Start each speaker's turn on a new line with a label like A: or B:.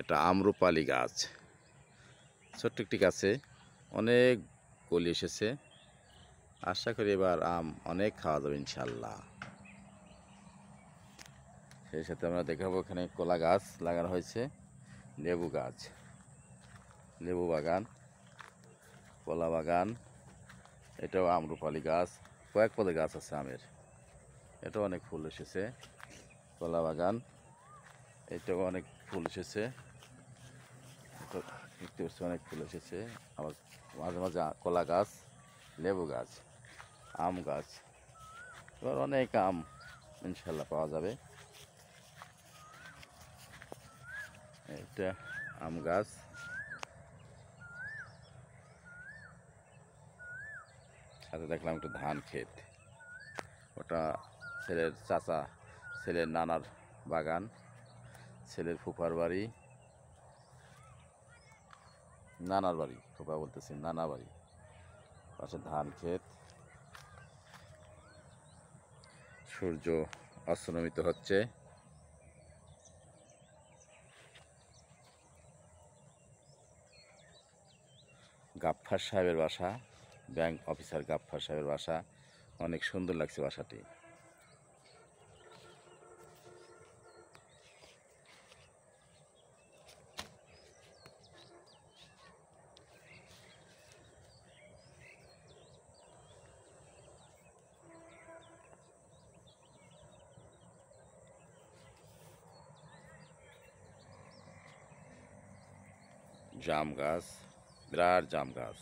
A: এটা আম্রপালি গাছ, ছোট্ট একটি গাছে অনেক কলি এসেছে। আশা করি এবার আম অনেক খাওয়া যাবে ইনশাল্লাহ। সেই সাথে আমরা দেখাবো এখানে কলা গাছ লাগানো হয়েছে, লেবু গাছ, লেবু বাগান, কলা বাগান, এটাও আম্রপালি গাছ, কয়েক পদের গাছ আছে আমের, এটাও অনেক ফুল এসেছে। কলা বাগান, এটাও অনেক ফুল এসেছে, দেখতে পাচ্ছি অনেক ফুল এসেছে। আবার মাঝে মাঝে কলা গাছ, লেবু গাছ, আম গাছ, এবার অনেক আম ইনশাল্লাহ পাওয়া যাবে। এটা আম গাছ, সাথে দেখলাম একটু ধান ক্ষেত, ওটা ছেলের চাচা, ছেলের নানার বাগান, ছেলের ফুফার বাড়ি, নানার বাড়ি, ফুফা বলতেছি নানা বাড়ি, পাশে ধান ক্ষেত। সূর্য অস্তমিত হচ্ছে। গাফফার সাহেবের বাসা, ব্যাংক অফিসার গাফফার সাহেবের বাসা, অনেক সুন্দর লাগছে বাসাটি। জাম গাছ, বিরাট জাম গাছ।